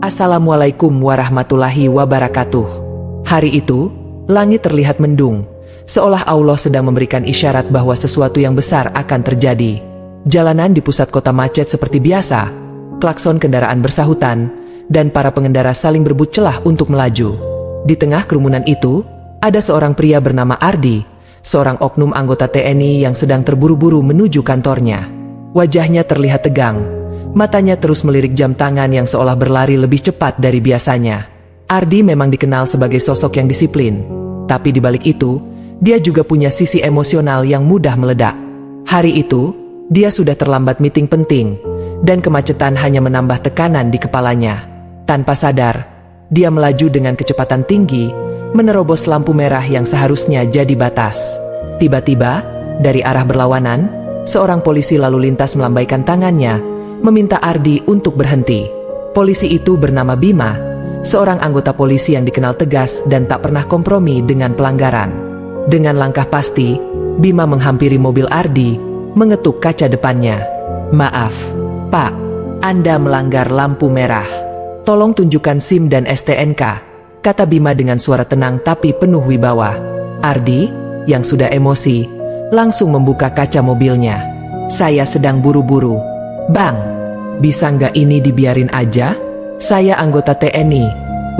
Assalamualaikum warahmatullahi wabarakatuh. Hari itu, langit terlihat mendung, seolah Allah sedang memberikan isyarat bahwa sesuatu yang besar akan terjadi. Jalanan di pusat kota macet seperti biasa, klakson kendaraan bersahutan, dan para pengendara saling berebut celah untuk melaju. Di tengah kerumunan itu, ada seorang pria bernama Ardi, seorang oknum anggota TNI yang sedang terburu-buru menuju kantornya. Wajahnya terlihat tegang, matanya terus melirik jam tangan yang seolah berlari lebih cepat dari biasanya. Ardi memang dikenal sebagai sosok yang disiplin, tapi di balik itu, dia juga punya sisi emosional yang mudah meledak. Hari itu, dia sudah terlambat meeting penting, dan kemacetan hanya menambah tekanan di kepalanya. Tanpa sadar, dia melaju dengan kecepatan tinggi, menerobos lampu merah yang seharusnya jadi batas. Tiba-tiba, dari arah berlawanan, seorang polisi lalu lintas melambaikan tangannya, meminta Ardi untuk berhenti. Polisi itu bernama Bima, seorang anggota polisi yang dikenal tegas dan tak pernah kompromi dengan pelanggaran. Dengan langkah pasti, Bima menghampiri mobil Ardi, mengetuk kaca depannya. "Maaf, Pak, Anda melanggar lampu merah. Tolong tunjukkan SIM dan STNK," kata Bima dengan suara tenang tapi penuh wibawa. Ardi, yang sudah emosi, langsung membuka kaca mobilnya. "Saya sedang buru-buru, Bang. Bisa nggak ini dibiarin aja? Saya anggota TNI,"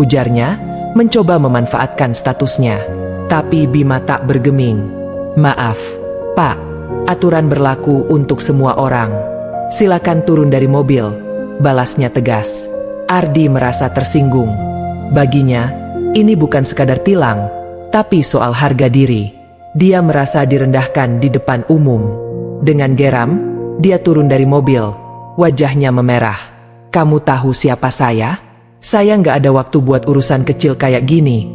ujarnya, mencoba memanfaatkan statusnya. Tapi Bima tak bergeming. "Maaf, Pak, aturan berlaku untuk semua orang. Silakan turun dari mobil," balasnya tegas. Ardi merasa tersinggung. Baginya, ini bukan sekadar tilang, tapi soal harga diri. Dia merasa direndahkan di depan umum. Dengan geram, dia turun dari mobil, wajahnya memerah. "Kamu tahu siapa saya? Saya nggak ada waktu buat urusan kecil kayak gini,"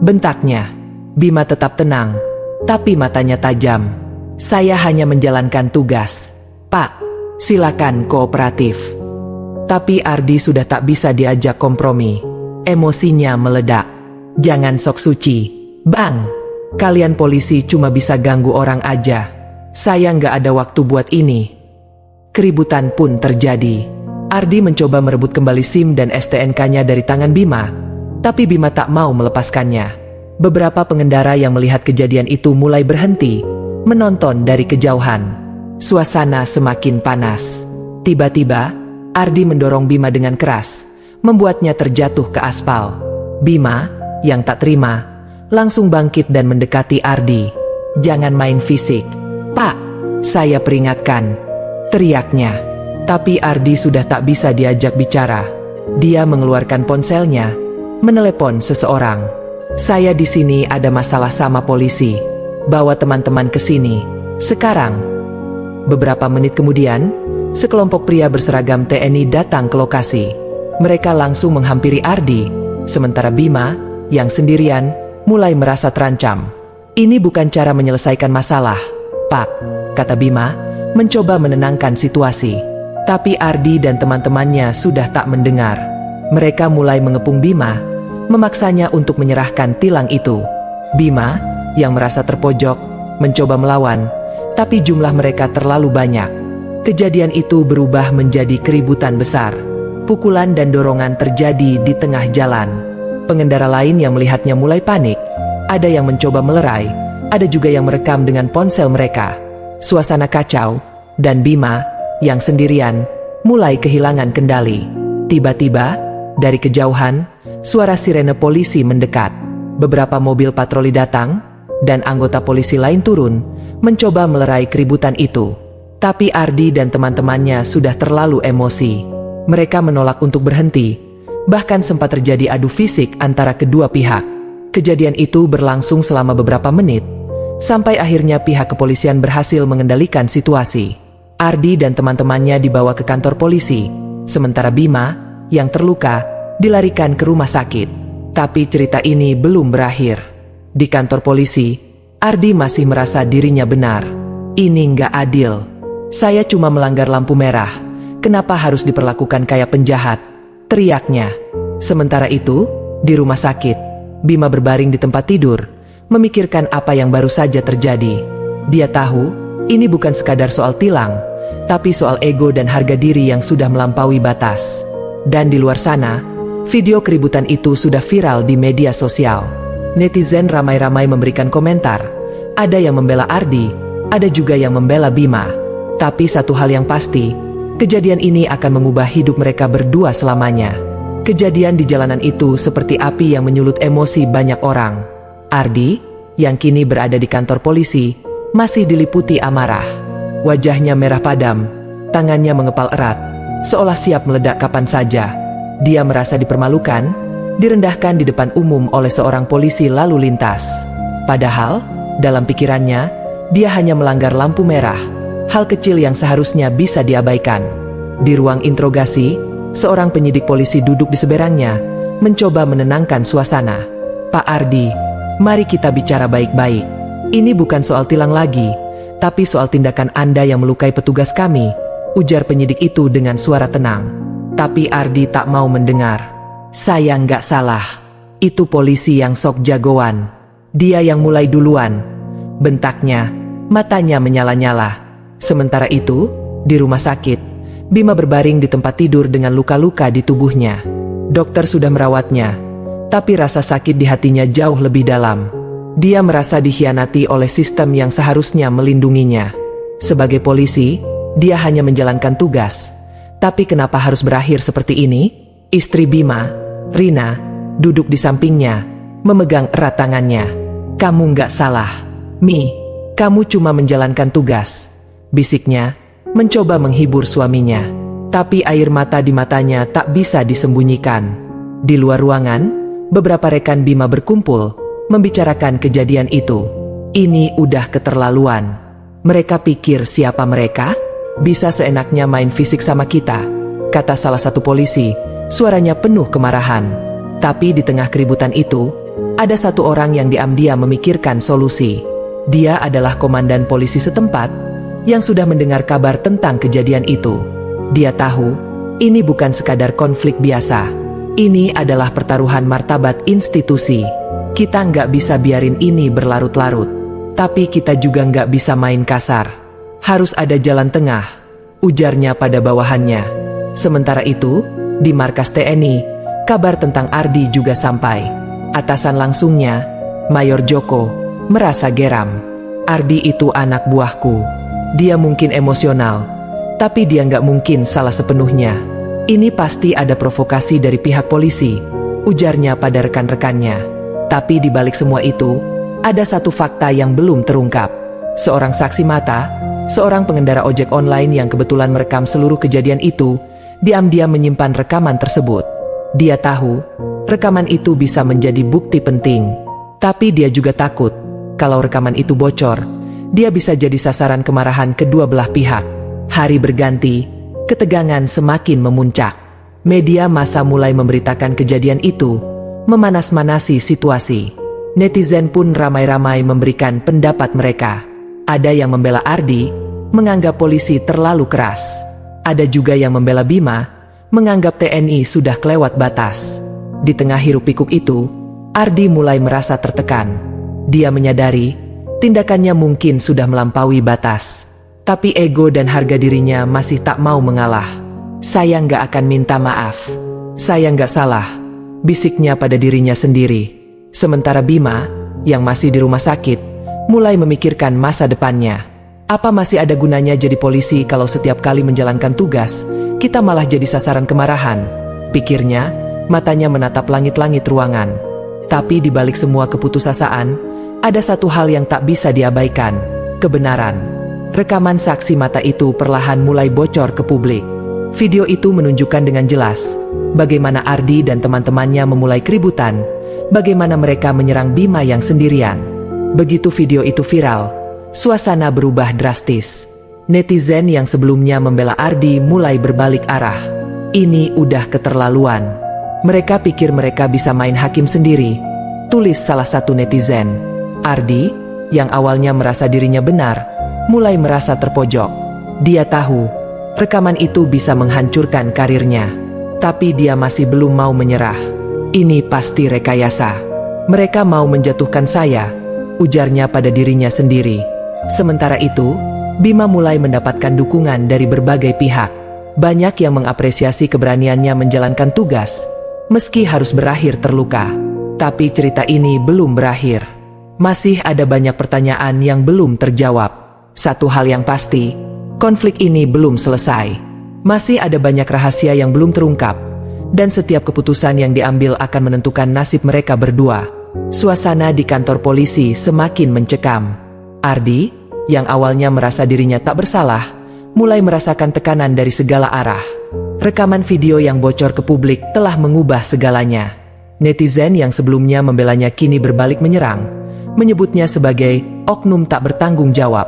bentaknya. Bima tetap tenang, tapi matanya tajam. "Saya hanya menjalankan tugas, Pak. Silakan kooperatif." Tapi Ardi sudah tak bisa diajak kompromi. Emosinya meledak. "Jangan sok suci, Bang. Kalian polisi cuma bisa ganggu orang aja. Saya nggak ada waktu buat ini." Keributan pun terjadi. Ardi mencoba merebut kembali SIM dan STNK-nya dari tangan Bima, tapi Bima tak mau melepaskannya. Beberapa pengendara yang melihat kejadian itu mulai berhenti, menonton dari kejauhan. Suasana semakin panas. Tiba-tiba, Ardi mendorong Bima dengan keras, membuatnya terjatuh ke aspal. Bima, yang tak terima, langsung bangkit dan mendekati Ardi. "Jangan main fisik, Pak. Saya peringatkan," teriaknya. Tapi Ardi sudah tak bisa diajak bicara. Dia mengeluarkan ponselnya, menelepon seseorang. "Saya di sini ada masalah sama polisi. Bawa teman-teman ke sini sekarang." Beberapa menit kemudian, sekelompok pria berseragam TNI datang ke lokasi. Mereka langsung menghampiri Ardi, sementara Bima, yang sendirian, mulai merasa terancam. "Ini bukan cara menyelesaikan masalah, Pak," kata Bima, mencoba menenangkan situasi. Tapi Ardi dan teman-temannya sudah tak mendengar. Mereka mulai mengepung Bima, memaksanya untuk menyerahkan tilang itu. Bima, yang merasa terpojok, mencoba melawan, tapi jumlah mereka terlalu banyak. Kejadian itu berubah menjadi keributan besar. Pukulan dan dorongan terjadi di tengah jalan. Pengendara lain yang melihatnya mulai panik. Ada yang mencoba melerai, ada juga yang merekam dengan ponsel mereka. Suasana kacau, dan Bima, yang sendirian, mulai kehilangan kendali. Tiba-tiba, dari kejauhan, suara sirene polisi mendekat. Beberapa mobil patroli datang, dan anggota polisi lain turun, mencoba melerai keributan itu. Tapi Ardi dan teman-temannya sudah terlalu emosi. Mereka menolak untuk berhenti, bahkan sempat terjadi adu fisik antara kedua pihak. Kejadian itu berlangsung selama beberapa menit, sampai akhirnya pihak kepolisian berhasil mengendalikan situasi. Ardi dan teman-temannya dibawa ke kantor polisi, sementara Bima, yang terluka, dilarikan ke rumah sakit. Tapi cerita ini belum berakhir. Di kantor polisi, Ardi masih merasa dirinya benar. "Ini nggak adil. Saya cuma melanggar lampu merah. Kenapa harus diperlakukan kayak penjahat?" teriaknya. Sementara itu, di rumah sakit, Bima berbaring di tempat tidur, memikirkan apa yang baru saja terjadi. Dia tahu, ini bukan sekadar soal tilang, tapi soal ego dan harga diri yang sudah melampaui batas. Dan di luar sana, Video keributan itu sudah viral di media sosial. Netizen ramai-ramai memberikan komentar. Ada yang membela Ardi, ada juga yang membela Bima. Tapi satu hal yang pasti, kejadian ini akan mengubah hidup mereka berdua selamanya. Kejadian di jalanan itu seperti api yang menyulut emosi banyak orang. Ardi, yang kini berada di kantor polisi, masih diliputi amarah. Wajahnya merah padam, tangannya mengepal erat, seolah siap meledak kapan saja. Dia merasa dipermalukan, direndahkan di depan umum oleh seorang polisi lalu lintas. Padahal, dalam pikirannya, dia hanya melanggar lampu merah, hal kecil yang seharusnya bisa diabaikan. Di ruang interogasi, seorang penyidik polisi duduk di seberangnya, mencoba menenangkan suasana. "Pak Ardi, mari kita bicara baik-baik. Ini bukan soal tilang lagi, tapi soal tindakan Anda yang melukai petugas kami," ujar penyidik itu dengan suara tenang. Tapi Ardi tak mau mendengar. "Saya nggak salah. Itu polisi yang sok jagoan. Dia yang mulai duluan," bentaknya, matanya menyala-nyala. Sementara itu, di rumah sakit, Bima berbaring di tempat tidur dengan luka-luka di tubuhnya. Dokter sudah merawatnya, tapi rasa sakit di hatinya jauh lebih dalam. Dia merasa dikhianati oleh sistem yang seharusnya melindunginya. Sebagai polisi, dia hanya menjalankan tugas. Tapi kenapa harus berakhir seperti ini? Istri Bima, Rina, duduk di sampingnya, memegang erat tangannya. "Kamu nggak salah, Mi. Kamu cuma menjalankan tugas," bisiknya, mencoba menghibur suaminya. Tapi air mata di matanya tak bisa disembunyikan. Di luar ruangan, beberapa rekan Bima berkumpul, membicarakan kejadian itu. Ini udah keterlaluan. Mereka pikir siapa mereka? Bisa seenaknya main fisik sama kita, kata salah satu polisi, suaranya penuh kemarahan. Tapi di tengah keributan itu, ada satu orang yang diam-diam memikirkan solusi. Dia adalah komandan polisi setempat, yang sudah mendengar kabar tentang kejadian itu. Dia tahu, ini bukan sekadar konflik biasa. Ini adalah pertaruhan martabat institusi. Kita nggak bisa biarin ini berlarut-larut. Tapi kita juga nggak bisa main kasar. Harus ada jalan tengah, ujarnya pada bawahannya. Sementara itu, di markas TNI, kabar tentang Ardi juga sampai. Atasan langsungnya, Mayor Joko, merasa geram. "Ardi itu anak buahku. Dia mungkin emosional, tapi dia nggak mungkin salah sepenuhnya. Ini pasti ada provokasi dari pihak polisi," ujarnya pada rekan-rekannya. Tapi di balik semua itu, ada satu fakta yang belum terungkap. Seorang saksi mata, seorang pengendara ojek online yang kebetulan merekam seluruh kejadian itu, diam-diam menyimpan rekaman tersebut. Dia tahu, rekaman itu bisa menjadi bukti penting. Tapi dia juga takut, kalau rekaman itu bocor, dia bisa jadi sasaran kemarahan kedua belah pihak. Hari berganti, ketegangan semakin memuncak. Media massa mulai memberitakan kejadian itu, memanas-manasi situasi. Netizen pun ramai-ramai memberikan pendapat mereka. Ada yang membela Ardi, menganggap polisi terlalu keras. Ada juga yang membela Bima, menganggap TNI sudah kelewat batas. Di tengah hiruk-pikuk itu, Ardi mulai merasa tertekan. Dia menyadari, tindakannya mungkin sudah melampaui batas. Tapi ego dan harga dirinya masih tak mau mengalah. "Saya nggak akan minta maaf. Saya nggak salah," bisiknya pada dirinya sendiri. Sementara Bima, yang masih di rumah sakit, mulai memikirkan masa depannya. Apa masih ada gunanya jadi polisi kalau setiap kali menjalankan tugas, kita malah jadi sasaran kemarahan? Pikirnya, matanya menatap langit-langit ruangan. Tapi di balik semua keputusasaan, ada satu hal yang tak bisa diabaikan, kebenaran. Rekaman saksi mata itu perlahan mulai bocor ke publik. Video itu menunjukkan dengan jelas, bagaimana Ardi dan teman-temannya memulai keributan, bagaimana mereka menyerang Bima yang sendirian. Begitu video itu viral, suasana berubah drastis. Netizen yang sebelumnya membela Ardi mulai berbalik arah. Ini udah keterlaluan. Mereka pikir mereka bisa main hakim sendiri, tulis salah satu netizen. Ardi, yang awalnya merasa dirinya benar, mulai merasa terpojok. Dia tahu, rekaman itu bisa menghancurkan karirnya. Tapi dia masih belum mau menyerah. "Ini pasti rekayasa. Mereka mau menjatuhkan saya," ujarnya pada dirinya sendiri. Sementara itu, Bima mulai mendapatkan dukungan dari berbagai pihak. Banyak yang mengapresiasi keberaniannya menjalankan tugas. meski harus berakhir terluka. Tapi cerita ini belum berakhir. Masih ada banyak pertanyaan yang belum terjawab. Satu hal yang pasti, konflik ini belum selesai. Masih ada banyak rahasia yang belum terungkap, dan setiap keputusan yang diambil akan menentukan nasib mereka berdua. Suasana di kantor polisi semakin mencekam. Ardi, yang awalnya merasa dirinya tak bersalah, mulai merasakan tekanan dari segala arah. Rekaman video yang bocor ke publik telah mengubah segalanya. Netizen yang sebelumnya membelanya kini berbalik menyerang, menyebutnya sebagai oknum tak bertanggung jawab.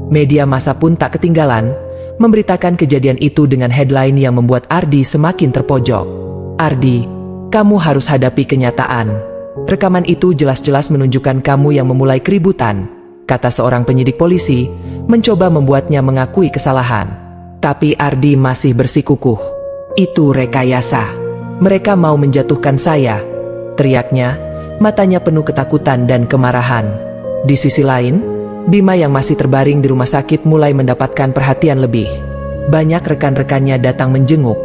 Media massa pun tak ketinggalan, memberitakan kejadian itu dengan headline yang membuat Ardi semakin terpojok. "Ardi, kamu harus hadapi kenyataan. Rekaman itu jelas-jelas menunjukkan kamu yang memulai keributan," kata seorang penyidik polisi, mencoba membuatnya mengakui kesalahan. Tapi Ardi masih bersikukuh. "Itu rekayasa. Mereka mau menjatuhkan saya," teriaknya, matanya penuh ketakutan dan kemarahan. Di sisi lain, Bima yang masih terbaring di rumah sakit mulai mendapatkan perhatian lebih. Banyak rekan-rekannya datang menjenguk,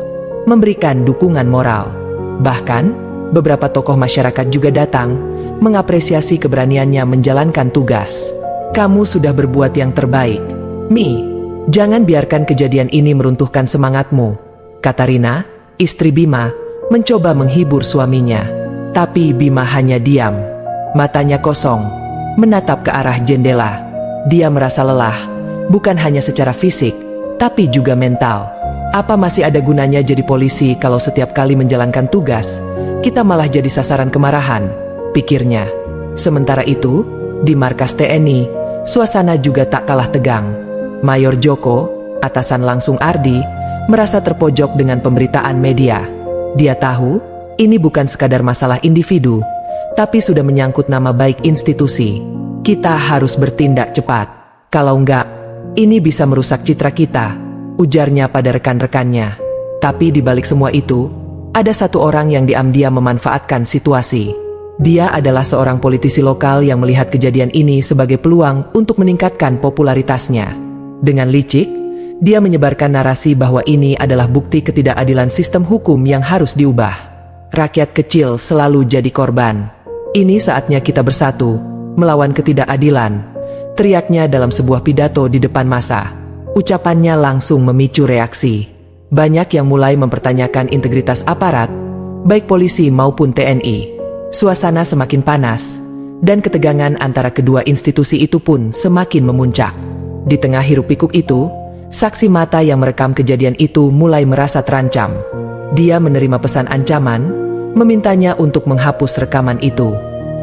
memberikan dukungan moral. Bahkan, beberapa tokoh masyarakat juga datang, mengapresiasi keberaniannya menjalankan tugas. "Kamu sudah berbuat yang terbaik, Mi. Jangan biarkan kejadian ini meruntuhkan semangatmu," kata Rina, istri Bima, mencoba menghibur suaminya. Tapi Bima hanya diam. Matanya kosong, menatap ke arah jendela. Dia merasa lelah, bukan hanya secara fisik, tapi juga mental. Apa masih ada gunanya jadi polisi kalau setiap kali menjalankan tugas, kita malah jadi sasaran kemarahan, pikirnya. Sementara itu, di markas TNI, suasana juga tak kalah tegang. Mayor Joko, atasan langsung Ardi, merasa terpojok dengan pemberitaan media. Dia tahu, ini bukan sekadar masalah individu, tapi sudah menyangkut nama baik institusi. "Kita harus bertindak cepat. Kalau enggak, ini bisa merusak citra kita," ujarnya pada rekan-rekannya. Tapi di balik semua itu, ada satu orang yang diam-diam memanfaatkan situasi. Dia adalah seorang politisi lokal yang melihat kejadian ini sebagai peluang untuk meningkatkan popularitasnya. Dengan licik, dia menyebarkan narasi bahwa ini adalah bukti ketidakadilan sistem hukum yang harus diubah. "Rakyat kecil selalu jadi korban. Ini saatnya kita bersatu melawan ketidakadilan," teriaknya dalam sebuah pidato di depan massa. Ucapannya langsung memicu reaksi. Banyak yang mulai mempertanyakan integritas aparat, baik polisi maupun TNI. Suasana semakin panas, dan ketegangan antara kedua institusi itu pun semakin memuncak. Di tengah hiruk-pikuk itu, saksi mata yang merekam kejadian itu mulai merasa terancam. Dia menerima pesan ancaman, memintanya untuk menghapus rekaman itu.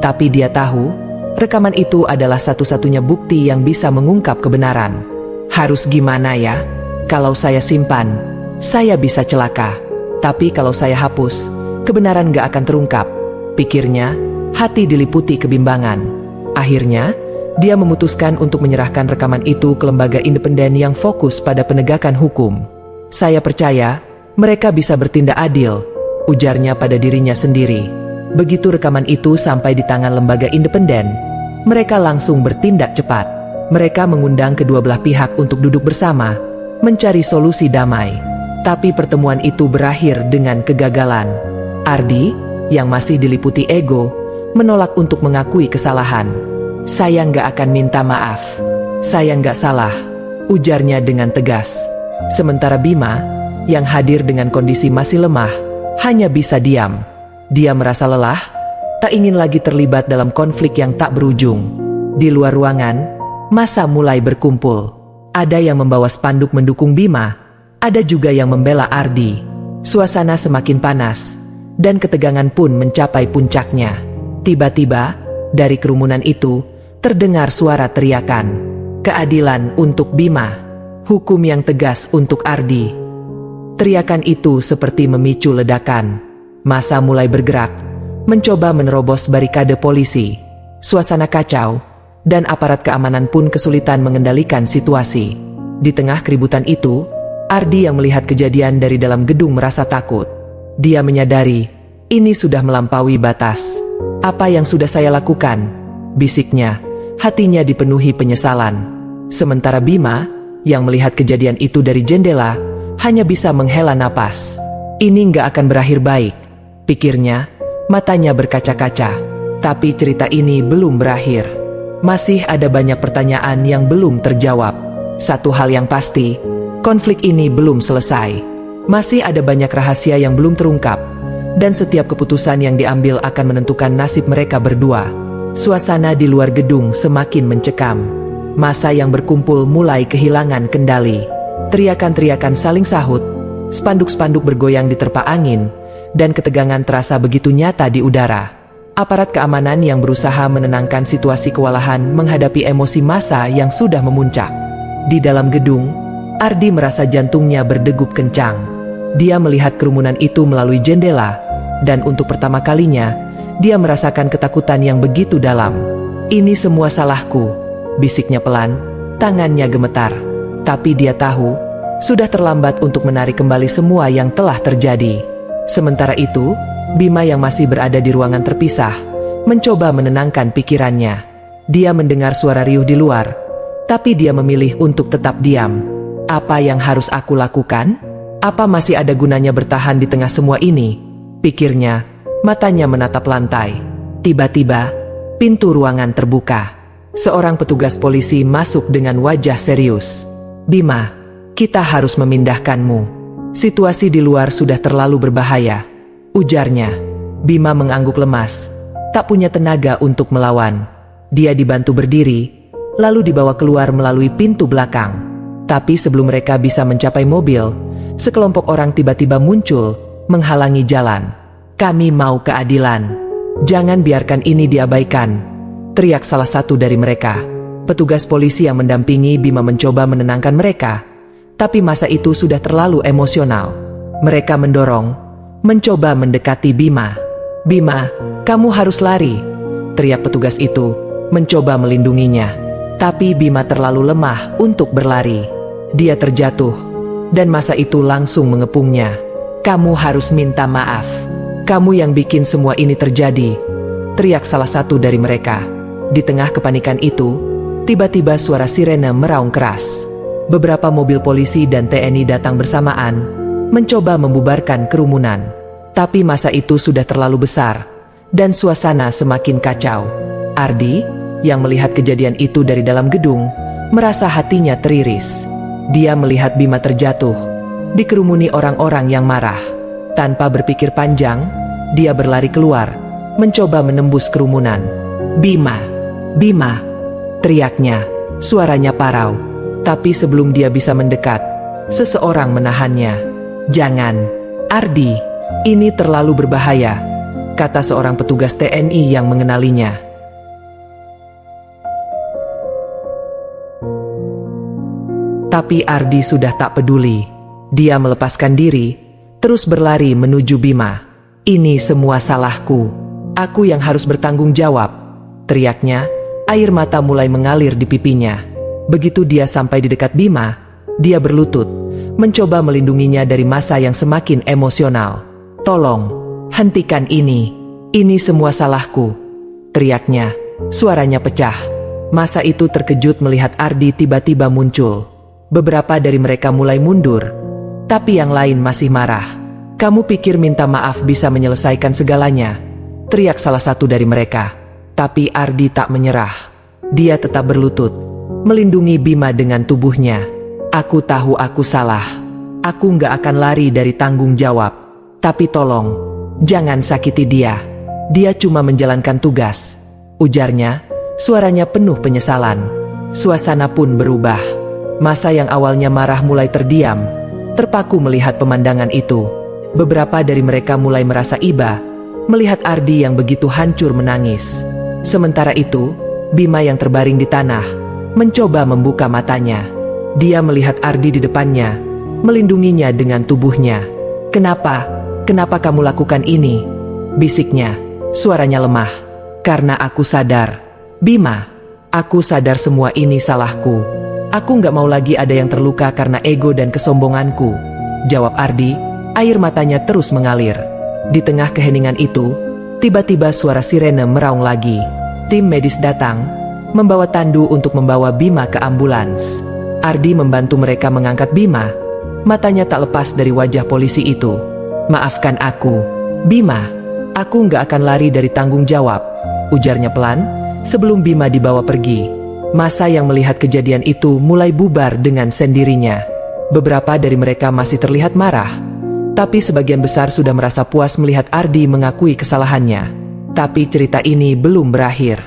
Tapi dia tahu, rekaman itu adalah satu-satunya bukti yang bisa mengungkap kebenaran. "Harus gimana ya? Kalau saya simpan, saya bisa celaka. Tapi kalau saya hapus, kebenaran gak akan terungkap," pikirnya, hati diliputi kebimbangan. Akhirnya, dia memutuskan untuk menyerahkan rekaman itu ke lembaga independen yang fokus pada penegakan hukum. "Saya percaya, mereka bisa bertindak adil," ujarnya pada dirinya sendiri. Begitu rekaman itu sampai di tangan lembaga independen, mereka langsung bertindak cepat. Mereka mengundang kedua belah pihak untuk duduk bersama, mencari solusi damai. Tapi pertemuan itu berakhir dengan kegagalan. Ardi, yang masih diliputi ego, menolak untuk mengakui kesalahan. "Saya nggak akan minta maaf. Saya nggak salah," ujarnya dengan tegas. Sementara Bima, yang hadir dengan kondisi masih lemah, hanya bisa diam. Dia merasa lelah, tak ingin lagi terlibat dalam konflik yang tak berujung. Di luar ruangan, massa mulai berkumpul. Ada yang membawa spanduk mendukung Bima, ada juga yang membela Ardi. Suasana semakin panas, dan ketegangan pun mencapai puncaknya. Tiba-tiba, dari kerumunan itu, terdengar suara teriakan. "Keadilan untuk Bima. Hukum yang tegas untuk Ardi." Teriakan itu seperti memicu ledakan. Massa mulai bergerak, mencoba menerobos barikade polisi. Suasana kacau, dan aparat keamanan pun kesulitan mengendalikan situasi. Di tengah keributan itu, Ardi yang melihat kejadian dari dalam gedung merasa takut. Dia menyadari, ini sudah melampaui batas. "Apa yang sudah saya lakukan?" bisiknya, hatinya dipenuhi penyesalan. Sementara Bima, yang melihat kejadian itu dari jendela, hanya bisa menghela napas. Ini nggak akan berakhir baik. pikirnya, matanya berkaca-kaca. Tapi cerita ini belum berakhir. Masih ada banyak pertanyaan yang belum terjawab. Satu hal yang pasti, konflik ini belum selesai. Masih ada banyak rahasia yang belum terungkap, dan setiap keputusan yang diambil akan menentukan nasib mereka berdua. Suasana di luar gedung semakin mencekam. Massa yang berkumpul mulai kehilangan kendali. Teriakan-teriakan saling sahut, spanduk-spanduk bergoyang diterpa angin, dan ketegangan terasa begitu nyata di udara. Aparat keamanan yang berusaha menenangkan situasi kewalahan menghadapi emosi massa yang sudah memuncak. Di dalam gedung, Ardi merasa jantungnya berdegup kencang. Dia melihat kerumunan itu melalui jendela, dan untuk pertama kalinya, dia merasakan ketakutan yang begitu dalam. "Ini semua salahku," bisiknya pelan, tangannya gemetar. Tapi dia tahu, sudah terlambat untuk menarik kembali semua yang telah terjadi. Sementara itu, Bima yang masih berada di ruangan terpisah, mencoba menenangkan pikirannya. Dia mendengar suara riuh di luar, tapi dia memilih untuk tetap diam. Apa yang harus aku lakukan? Apa masih ada gunanya bertahan di tengah semua ini? Pikirnya, matanya menatap lantai. Tiba-tiba, pintu ruangan terbuka. Seorang petugas polisi masuk dengan wajah serius. "Bima, kita harus memindahkanmu. Situasi di luar sudah terlalu berbahaya," ujarnya. Bima mengangguk lemas, tak punya tenaga untuk melawan. Dia dibantu berdiri, lalu dibawa keluar melalui pintu belakang. Tapi sebelum mereka bisa mencapai mobil, sekelompok orang tiba-tiba muncul, menghalangi jalan. "Kami mau keadilan. Jangan biarkan ini diabaikan," teriak salah satu dari mereka. Petugas polisi yang mendampingi Bima mencoba menenangkan mereka, tapi masa itu sudah terlalu emosional. Mereka mendorong, mencoba mendekati Bima. "Bima, kamu harus lari," teriak petugas itu, mencoba melindunginya. Tapi Bima terlalu lemah untuk berlari. Dia terjatuh, dan masa itu langsung mengepungnya. "Kamu harus minta maaf. Kamu yang bikin semua ini terjadi," teriak salah satu dari mereka. Di tengah kepanikan itu, tiba-tiba suara sirene meraung keras. Beberapa mobil polisi dan TNI datang bersamaan, mencoba membubarkan kerumunan. Tapi masa itu sudah terlalu besar, dan suasana semakin kacau. Ardi, yang melihat kejadian itu dari dalam gedung, merasa hatinya teriris. Dia melihat Bima terjatuh, dikerumuni orang-orang yang marah. Tanpa berpikir panjang, dia berlari keluar, mencoba menembus kerumunan. "Bima! Bima!" teriaknya, suaranya parau. Tapi sebelum dia bisa mendekat, seseorang menahannya. "Jangan, Ardi, ini terlalu berbahaya," kata seorang petugas TNI yang mengenalinya. Tapi Ardi sudah tak peduli. Dia melepaskan diri, terus berlari menuju Bima. "Ini semua salahku. Aku yang harus bertanggung jawab," teriaknya, air mata mulai mengalir di pipinya. Begitu dia sampai di dekat Bima, dia berlutut, mencoba melindunginya dari massa yang semakin emosional. "Tolong, hentikan ini. Ini semua salahku," teriaknya, suaranya pecah. Massa itu terkejut melihat Ardi tiba-tiba muncul. Beberapa dari mereka mulai mundur, tapi yang lain masih marah. "Kamu pikir minta maaf bisa menyelesaikan segalanya?" teriak salah satu dari mereka. Tapi Ardi tak menyerah. Dia tetap berlutut, melindungi Bima dengan tubuhnya. "Aku tahu aku salah. Aku nggak akan lari dari tanggung jawab. Tapi tolong, jangan sakiti dia. Dia cuma menjalankan tugas," ujarnya, suaranya penuh penyesalan. Suasana pun berubah. Massa yang awalnya marah mulai terdiam, terpaku melihat pemandangan itu. Beberapa dari mereka mulai merasa iba, melihat Ardi yang begitu hancur menangis. Sementara itu, Bima yang terbaring di tanah, mencoba membuka matanya. Dia melihat Ardi di depannya, melindunginya dengan tubuhnya. Kenapa kamu lakukan ini?" bisiknya, suaranya lemah. "Karena aku sadar, Bima. Aku sadar semua ini salahku. Aku nggak mau lagi ada yang terluka karena ego dan kesombonganku," jawab Ardi, air matanya terus mengalir. Di tengah keheningan itu, tiba-tiba suara sirene meraung lagi. Tim medis datang, membawa tandu untuk membawa Bima ke ambulans. Ardi membantu mereka mengangkat Bima, matanya tak lepas dari wajah polisi itu. "Maafkan aku, Bima," Aku nggak akan lari dari tanggung jawab, ujarnya pelan, sebelum Bima dibawa pergi. Masa yang melihat kejadian itu mulai bubar dengan sendirinya. Beberapa dari mereka masih terlihat marah, tapi sebagian besar sudah merasa puas melihat Ardi mengakui kesalahannya. Tapi cerita ini belum berakhir.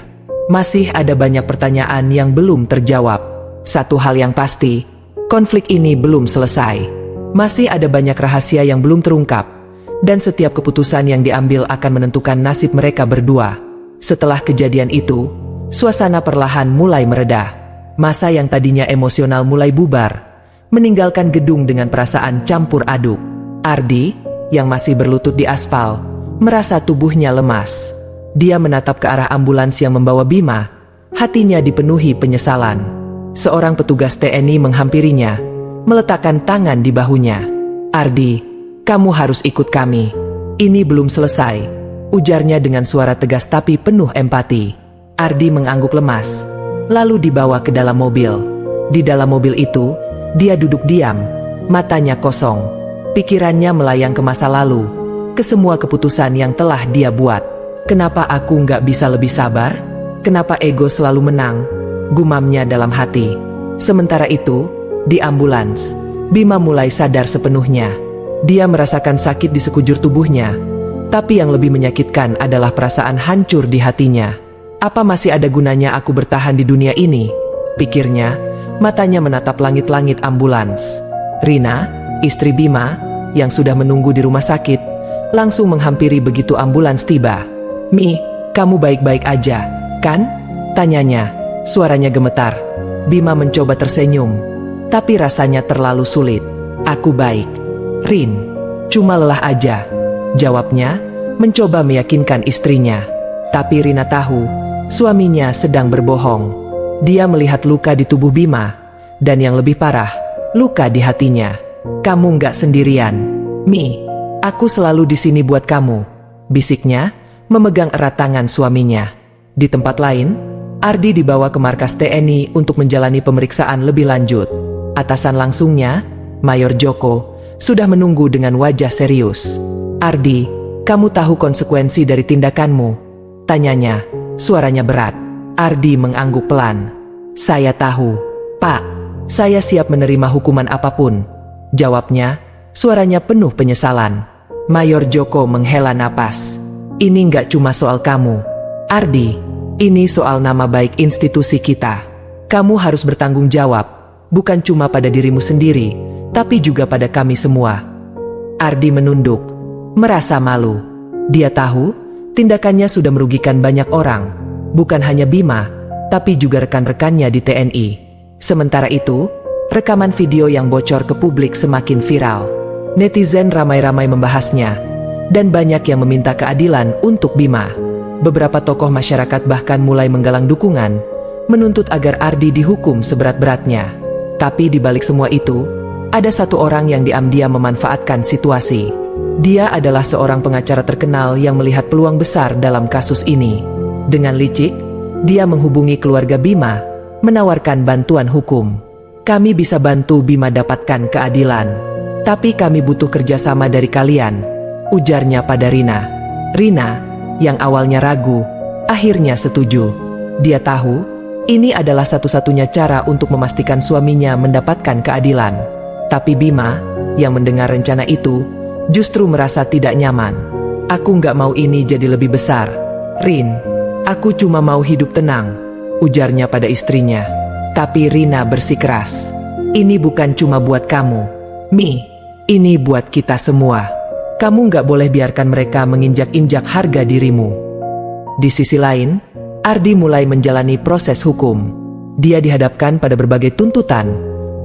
Masih ada banyak pertanyaan yang belum terjawab. Satu hal yang pasti, konflik ini belum selesai. Masih ada banyak rahasia yang belum terungkap, dan setiap keputusan yang diambil akan menentukan nasib mereka berdua. Setelah kejadian itu, suasana perlahan mulai mereda. Masa yang tadinya emosional mulai bubar, meninggalkan gedung dengan perasaan campur aduk. Ardi, yang masih berlutut di aspal, merasa tubuhnya lemas. Dia menatap ke arah ambulans yang membawa Bima, hatinya dipenuhi penyesalan. Seorang petugas TNI menghampirinya, meletakkan tangan di bahunya. "Ardi, kamu harus ikut kami. Ini belum selesai," ujarnya dengan suara tegas tapi penuh empati. Ardi mengangguk lemas, lalu dibawa ke dalam mobil. Di dalam mobil itu, dia duduk diam, matanya kosong. Pikirannya melayang ke masa lalu, ke semua keputusan yang telah dia buat. Kenapa aku nggak bisa lebih sabar? Kenapa ego selalu menang? Gumamnya dalam hati. Sementara itu, di ambulans, Bima mulai sadar sepenuhnya. Dia merasakan sakit di sekujur tubuhnya, tapi yang lebih menyakitkan adalah perasaan hancur di hatinya. Apa masih ada gunanya aku bertahan di dunia ini? Pikirnya, matanya menatap langit-langit ambulans. Rina, istri Bima, yang sudah menunggu di rumah sakit, langsung menghampiri begitu ambulans tiba. "Mi, kamu baik-baik aja, kan?" tanyanya, suaranya gemetar. Bima mencoba tersenyum, tapi rasanya terlalu sulit. "Aku baik, Rin. Cuma lelah aja," jawabnya, mencoba meyakinkan istrinya. Tapi Rina tahu, suaminya sedang berbohong. Dia melihat luka di tubuh Bima, dan yang lebih parah, luka di hatinya. "Kamu nggak sendirian, Mi. Aku selalu di sini buat kamu," bisiknya, memegang erat tangan suaminya. Di tempat lain, Ardi dibawa ke markas TNI untuk menjalani pemeriksaan lebih lanjut. Atasan langsungnya, Mayor Joko, sudah menunggu dengan wajah serius. "Ardi, kamu tahu konsekuensi dari tindakanmu?" tanyanya, suaranya berat. Ardi mengangguk pelan. "Saya tahu, Pak. Saya siap menerima hukuman apapun," jawabnya, suaranya penuh penyesalan. Mayor Joko menghela napas. "Ini nggak cuma soal kamu, Ardi. Ini soal nama baik institusi kita. Kamu harus bertanggung jawab, bukan cuma pada dirimu sendiri, tapi juga pada kami semua." Ardi menunduk, merasa malu. Dia tahu, tindakannya sudah merugikan banyak orang, bukan hanya Bima, tapi juga rekan-rekannya di TNI. Sementara itu, rekaman video yang bocor ke publik semakin viral. Netizen ramai-ramai membahasnya, dan banyak yang meminta keadilan untuk Bima. Beberapa tokoh masyarakat bahkan mulai menggalang dukungan, menuntut agar Ardi dihukum seberat-beratnya. Tapi di balik semua itu, ada satu orang yang diam-diam memanfaatkan situasi. Dia adalah seorang pengacara terkenal yang melihat peluang besar dalam kasus ini. Dengan licik, dia menghubungi keluarga Bima, menawarkan bantuan hukum. "Kami bisa bantu Bima dapatkan keadilan, tapi kami butuh kerjasama dari kalian," ujarnya pada Rina. Rina, yang awalnya ragu, akhirnya setuju. Dia tahu, ini adalah satu-satunya cara untuk memastikan suaminya mendapatkan keadilan. Tapi Bima, yang mendengar rencana itu, justru merasa tidak nyaman. "Aku nggak mau ini jadi lebih besar, Rin. Aku cuma mau hidup tenang," ujarnya pada istrinya. Tapi Rina bersikeras. "Ini bukan cuma buat kamu, Mi. Ini buat kita semua. Kamu nggak boleh biarkan mereka menginjak-injak harga dirimu." Di sisi lain, Ardi mulai menjalani proses hukum. Dia dihadapkan pada berbagai tuntutan,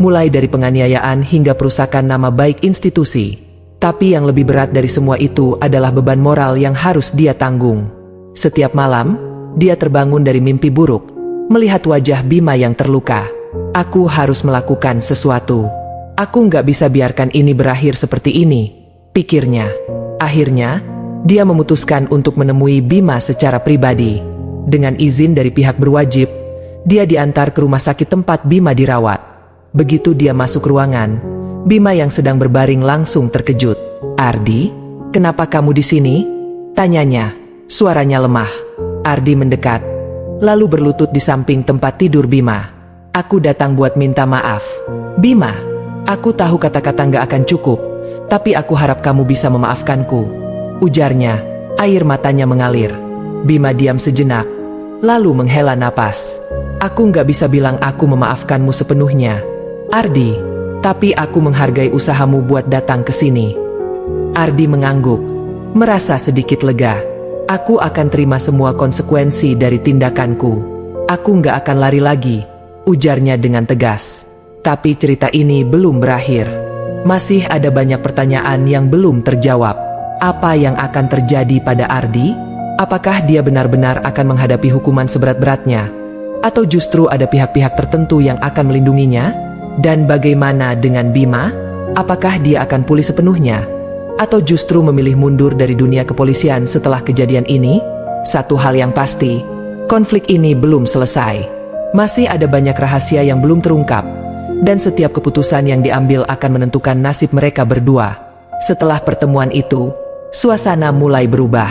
mulai dari penganiayaan hingga perusakan nama baik institusi. Tapi yang lebih berat dari semua itu adalah beban moral yang harus dia tanggung. Setiap malam, dia terbangun dari mimpi buruk, melihat wajah Bima yang terluka. "Aku harus melakukan sesuatu. Aku nggak bisa biarkan ini berakhir seperti ini," pikirnya. Akhirnya, dia memutuskan untuk menemui Bima secara pribadi. Dengan izin dari pihak berwajib, dia diantar ke rumah sakit tempat Bima dirawat. Begitu dia masuk ruangan, Bima yang sedang berbaring langsung terkejut. "Ardi, kenapa kamu di sini?" Tanyanya, suaranya lemah. Ardi mendekat, lalu berlutut di samping tempat tidur Bima. Aku datang buat minta maaf. Bima, aku tahu kata-kata nggak akan cukup, tapi aku harap kamu bisa memaafkanku. Ujarnya, air matanya mengalir. Bima diam sejenak, lalu menghela napas. Aku nggak bisa bilang aku memaafkanmu sepenuhnya, Ardi, tapi aku menghargai usahamu buat datang ke sini. Ardi mengangguk, merasa sedikit lega. Aku akan terima semua konsekuensi dari tindakanku. Aku nggak akan lari lagi, ujarnya dengan tegas. Tapi cerita ini belum berakhir. Masih ada banyak pertanyaan yang belum terjawab. Apa yang akan terjadi pada Ardi? Apakah dia benar-benar akan menghadapi hukuman seberat-beratnya? Atau justru ada pihak-pihak tertentu yang akan melindunginya? Dan bagaimana dengan Bima? Apakah dia akan pulih sepenuhnya? Atau justru memilih mundur dari dunia kepolisian setelah kejadian ini? Satu hal yang pasti, konflik ini belum selesai. Masih ada banyak rahasia yang belum terungkap, dan setiap keputusan yang diambil akan menentukan nasib mereka berdua. Setelah pertemuan itu, suasana mulai berubah.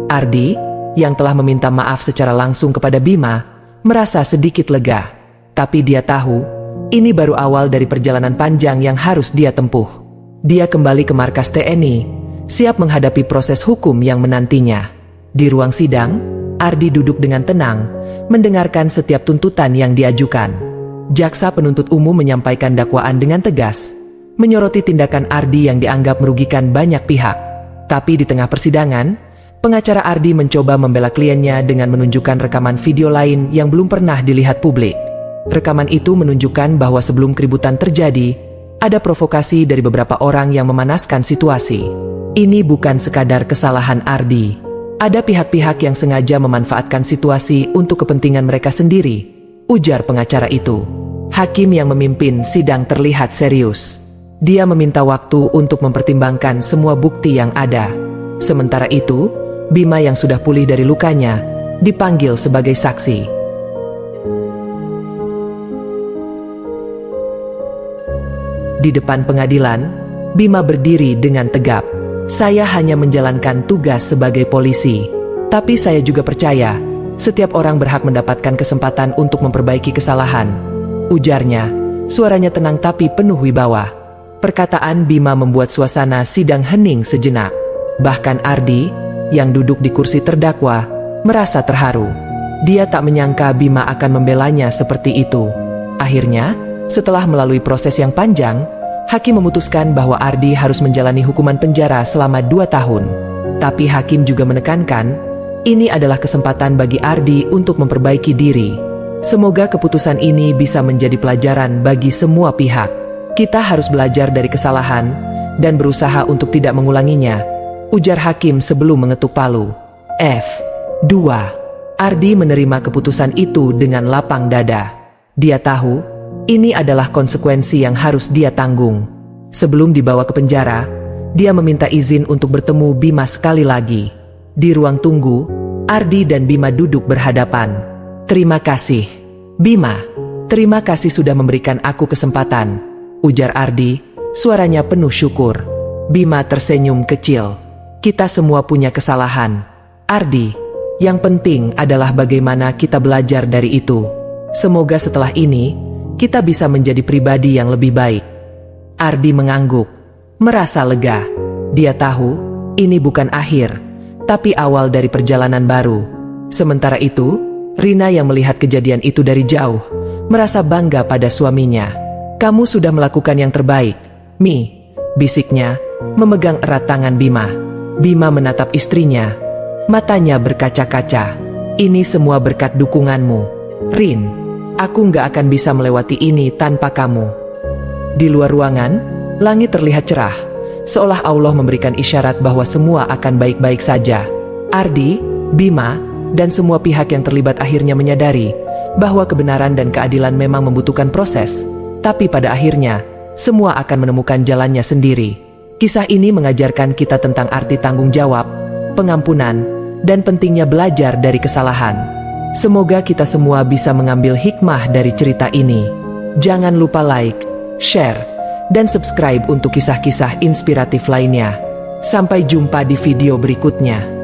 Ardi, yang telah meminta maaf secara langsung kepada Bima, merasa sedikit lega. Tapi dia tahu, ini baru awal dari perjalanan panjang yang harus dia tempuh. Dia kembali ke markas TNI, siap menghadapi proses hukum yang menantinya. Di ruang sidang, Ardi duduk dengan tenang, mendengarkan setiap tuntutan yang diajukan. Jaksa penuntut umum menyampaikan dakwaan dengan tegas, menyoroti tindakan Ardi yang dianggap merugikan banyak pihak. Tapi di tengah persidangan, pengacara Ardi mencoba membela kliennya dengan menunjukkan rekaman video lain yang belum pernah dilihat publik. Rekaman itu menunjukkan bahwa sebelum keributan terjadi, ada provokasi dari beberapa orang yang memanaskan situasi. Ini bukan sekadar kesalahan Ardi. Ada pihak-pihak yang sengaja memanfaatkan situasi untuk kepentingan mereka sendiri, ujar pengacara itu. Hakim yang memimpin sidang terlihat serius. Dia meminta waktu untuk mempertimbangkan semua bukti yang ada. Sementara itu, Bima yang sudah pulih dari lukanya, dipanggil sebagai saksi. Di depan pengadilan, Bima berdiri dengan tegap. Saya hanya menjalankan tugas sebagai polisi. Tapi saya juga percaya, setiap orang berhak mendapatkan kesempatan untuk memperbaiki kesalahan. Ujarnya, suaranya tenang tapi penuh wibawa. Perkataan Bima membuat suasana sidang hening sejenak. Bahkan Ardi, yang duduk di kursi terdakwa, merasa terharu. Dia tak menyangka Bima akan membelanya seperti itu. Akhirnya, setelah melalui proses yang panjang, hakim memutuskan bahwa Ardi harus menjalani hukuman penjara selama 2 tahun. Tapi hakim juga menekankan, ini adalah kesempatan bagi Ardi untuk memperbaiki diri. Semoga keputusan ini bisa menjadi pelajaran bagi semua pihak. Kita harus belajar dari kesalahan dan berusaha untuk tidak mengulanginya, ujar hakim sebelum mengetuk palu. F2. Ardi menerima keputusan itu dengan lapang dada. Dia tahu, ini adalah konsekuensi yang harus dia tanggung. Sebelum dibawa ke penjara, dia meminta izin untuk bertemu Bima sekali lagi. Di ruang tunggu, Ardi dan Bima duduk berhadapan. Terima kasih, Bima. Terima kasih sudah memberikan aku kesempatan, ujar Ardi, suaranya penuh syukur. Bima tersenyum kecil. Kita semua punya kesalahan, Ardi. Yang penting adalah bagaimana kita belajar dari itu. Semoga setelah ini, kita bisa menjadi pribadi yang lebih baik. Ardi mengangguk, merasa lega. Dia tahu, ini bukan akhir, tapi awal dari perjalanan baru. Sementara itu, Rina yang melihat kejadian itu dari jauh, merasa bangga pada suaminya. Kamu sudah melakukan yang terbaik, Mi, bisiknya, memegang erat tangan Bima. Bima menatap istrinya, matanya berkaca-kaca. Ini semua berkat dukunganmu, Rin. Aku nggak akan bisa melewati ini tanpa kamu. Di luar ruangan, langit terlihat cerah, seolah Allah memberikan isyarat bahwa semua akan baik-baik saja. Ardi, Bima, dan semua pihak yang terlibat akhirnya menyadari bahwa kebenaran dan keadilan memang membutuhkan proses, tapi pada akhirnya, semua akan menemukan jalannya sendiri. Kisah ini mengajarkan kita tentang arti tanggung jawab, pengampunan, dan pentingnya belajar dari kesalahan. Semoga kita semua bisa mengambil hikmah dari cerita ini. Jangan lupa like, share, dan subscribe untuk kisah-kisah inspiratif lainnya. Sampai jumpa di video berikutnya.